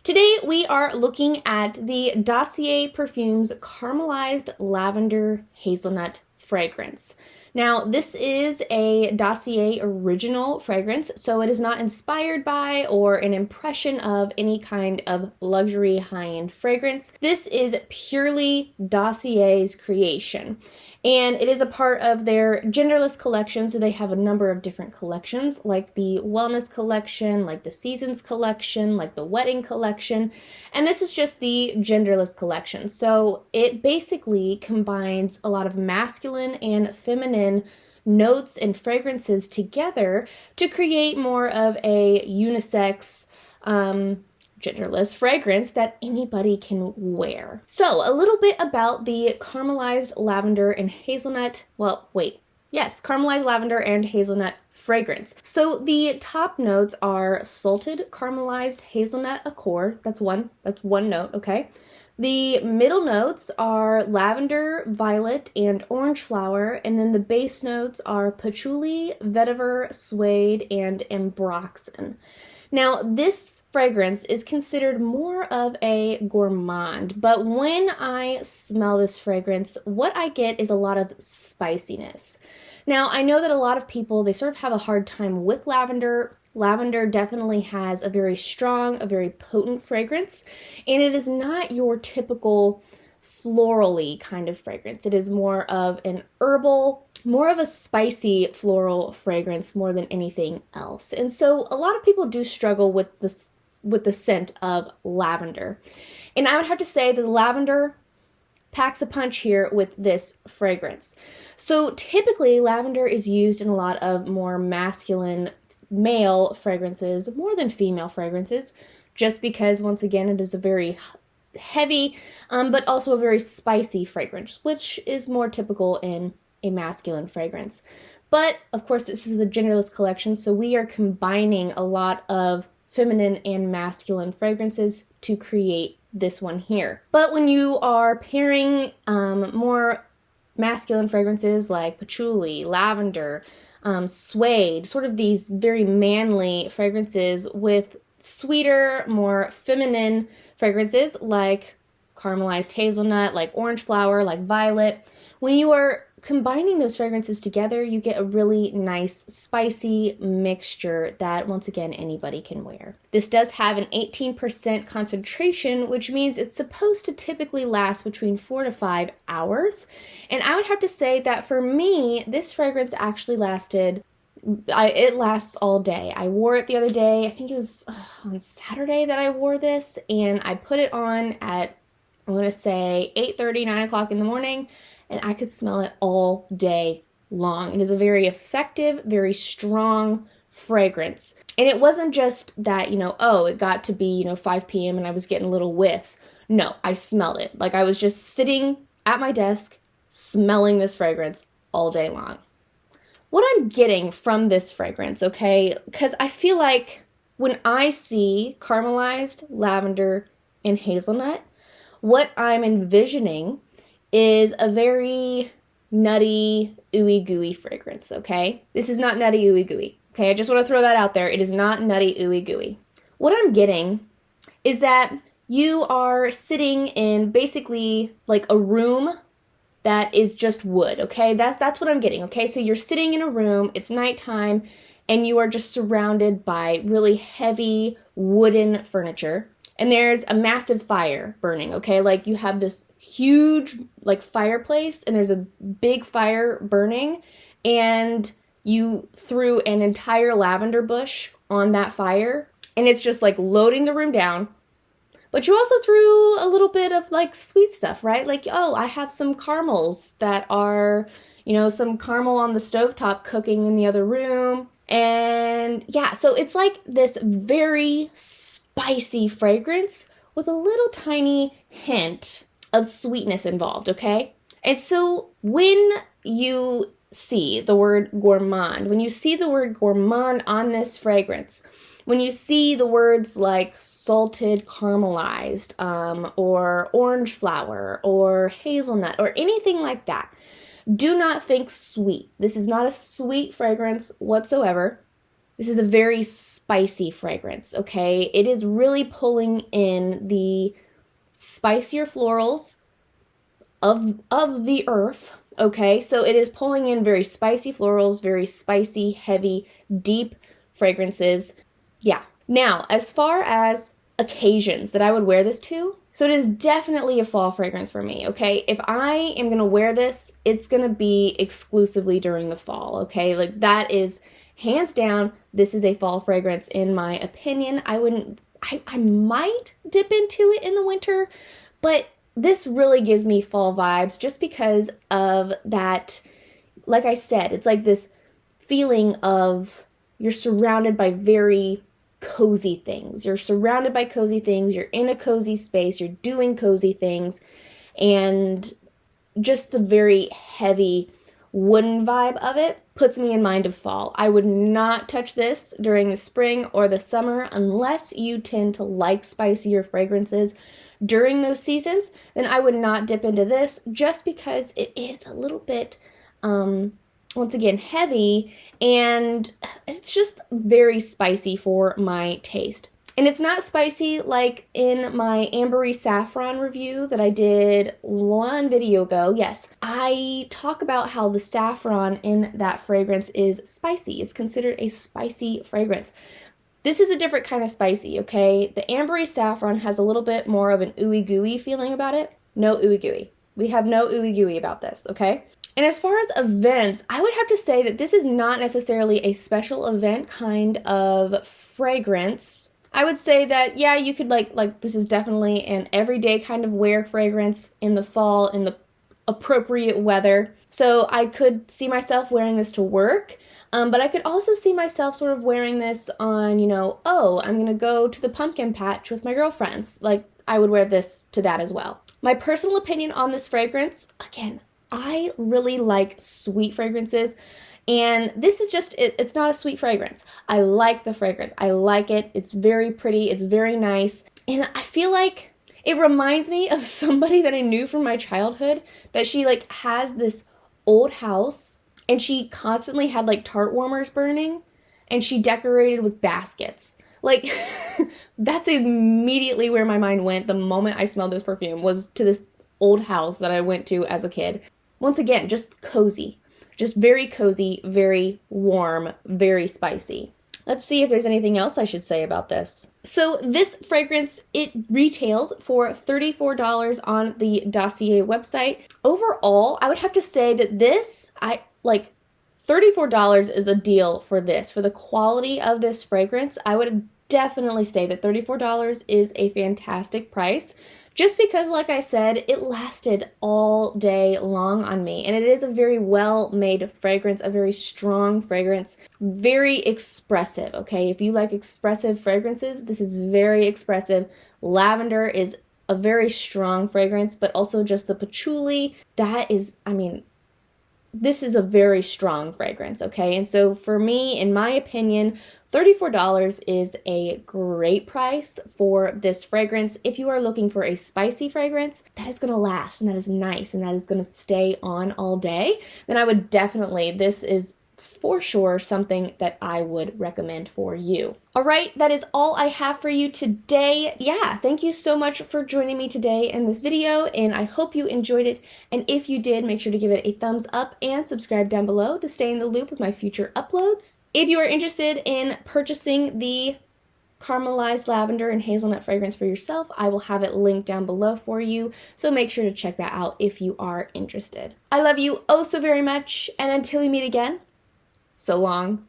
Today we are looking at the Dossier Perfumes Caramelized Lavender Hazelnut fragrance. Now, this is a Dossier original fragrance, so it is not inspired by or an impression of any kind of luxury high-end fragrance. This is purely Dossier's creation, and it is a part of their Genderless Collection, so they have a number of different collections, like the Wellness Collection, like the Seasons Collection, like the Wedding Collection, and this is just the Genderless Collection. So it basically combines a lot of masculine and feminine notes and fragrances together to create more of a unisex, genderless fragrance that anybody can wear. So a little bit about the Caramelized Lavender and Hazelnut, Caramelized Lavender and Hazelnut fragrance. So the top notes are salted caramelized hazelnut accord. That's one note, okay? The middle notes are lavender, violet, and orange flower, and then the base notes are patchouli, vetiver, suede, and ambroxan. Now, this fragrance is considered more of a gourmand, but when I smell this fragrance, what I get is a lot of spiciness. Now, I know that a lot of people, they sort of have a hard time with lavender. Lavender definitely has a very strong, a very potent fragrance, and it is not your typical floral-y kind of fragrance. It is more of an herbal, more of a spicy floral fragrance more than anything else. And so a lot of people do struggle with the scent of lavender. And I would have to say that the lavender packs a punch here with this fragrance. So typically lavender is used in a lot of more masculine male fragrances more than female fragrances, just because once again it is a very heavy but also a very spicy fragrance, which is more typical in a masculine fragrance. But of course this is the Genderless Collection, so we are combining a lot of feminine and masculine fragrances to create this one here. But when you are pairing more masculine fragrances like patchouli, lavender, suede, sort of these very manly fragrances with sweeter, more feminine fragrances like caramelized hazelnut, like orange flower, like violet. When you are combining those fragrances together, you get a really nice spicy mixture that once again anybody can wear. This does have an 18% concentration, which means it's supposed to typically last between 4 to 5 hours. And I would have to say that for me, this fragrance actually it lasts all day. I wore it the other day. I think it was on Saturday that I wore this, and I put it on at, I'm going to say 8:30, 9 o'clock in the morning, and I could smell it all day long. It is a very effective, very strong fragrance. And it wasn't just that, it got to be, 5 p.m. and I was getting little whiffs. No, I smelled it. Like I was just sitting at my desk smelling this fragrance all day long. What I'm getting from this fragrance, okay, because I feel like when I see caramelized lavender and hazelnut, what I'm envisioning is a very nutty, ooey gooey fragrance, okay? This is not nutty, ooey gooey, okay? I just want to throw that out there. It is not nutty, ooey gooey. What I'm getting is that you are sitting in basically like a room that is just wood, okay? That's what I'm getting, okay? So you're sitting in a room, it's nighttime, and you are just surrounded by really heavy wooden furniture. And there's a massive fire burning, okay? Like you have this huge like fireplace and there's a big fire burning, and you threw an entire lavender bush on that fire and it's just like loading the room down. But you also threw a little bit of like sweet stuff, right? Like, oh, I have some caramels that are, some caramel on the stovetop cooking in the other room. And yeah, so it's like this very spicy fragrance with a little tiny hint of sweetness involved, okay? And so when you see the word gourmand, when you see the word gourmand on this fragrance, when you see the words like salted caramelized, or orange flower, or hazelnut, or anything like that, do not think sweet. This is not a sweet fragrance whatsoever. This is a very spicy fragrance, okay? It is really pulling in the spicier florals of the earth, okay? So it is pulling in very spicy florals, very spicy, heavy, deep fragrances. Yeah. Now, as far as occasions that I would wear this to, so it is definitely a fall fragrance for me, okay? If I am going to wear this, it's going to be exclusively during the fall, okay? Like, that is hands down, this is a fall fragrance in my opinion. I might dip into it in the winter, but this really gives me fall vibes just because of that, like I said, it's like this feeling of you're surrounded by very cozy things. You're surrounded by cozy things. You're in a cozy space. You're doing cozy things. And just the very heavy wooden vibe of it puts me in mind of fall. I would not touch this during the spring or the summer unless you tend to like spicier fragrances during those seasons. Then I would not dip into this just because it is a little bit once again, heavy, and it's just very spicy for my taste. And it's not spicy like in my ambery saffron review that I did one video ago. Yes, I talk about how the saffron in that fragrance is spicy. It's considered a spicy fragrance. This is a different kind of spicy, okay? The ambery saffron has a little bit more of an ooey gooey feeling about it. No ooey gooey. We have no ooey gooey about this, okay? And as far as events, I would have to say that this is not necessarily a special event kind of fragrance. I would say that, yeah, you could like this is definitely an everyday kind of wear fragrance in the fall, in the appropriate weather. So I could see myself wearing this to work, but I could also see myself sort of wearing this on, oh, I'm going to go to the pumpkin patch with my girlfriends. Like, I would wear this to that as well. My personal opinion on this fragrance, again, I really like sweet fragrances, and this is just, it's not a sweet fragrance. I like the fragrance. I like it. It's very pretty. It's very nice. And I feel like it reminds me of somebody that I knew from my childhood, that she has this old house and she constantly had tart warmers burning and she decorated with baskets. That's immediately where my mind went the moment I smelled this perfume, was to this old house that I went to as a kid. Once again, just cozy. Just very cozy, very warm, very spicy. Let's see if there's anything else I should say about this. So this fragrance, it retails for $34 on the Dossier website. Overall, I would have to say that this, $34 is a deal for this. For the quality of this fragrance, I would definitely say that $34 is a fantastic price. Just because, like I said, it lasted all day long on me. And it is a very well-made fragrance, a very strong fragrance, very expressive, okay? If you like expressive fragrances, this is very expressive. Lavender is a very strong fragrance, but also just the patchouli, that is, this is a very strong fragrance, okay? And so for me, in my opinion, $34 is a great price for this fragrance. If you are looking for a spicy fragrance that is going to last and that is nice and that is going to stay on all day, then I would definitely, this is for sure something that I would recommend for you. All right, that is all I have for you today. Yeah, thank you so much for joining me today in this video, and I hope you enjoyed it. And if you did, make sure to give it a thumbs up and subscribe down below to stay in the loop with my future uploads. If you are interested in purchasing the Caramelized Lavender and Hazelnut fragrance for yourself, I will have it linked down below for you, so make sure to check that out if you are interested. I love you oh so very much, and until we meet again, so long.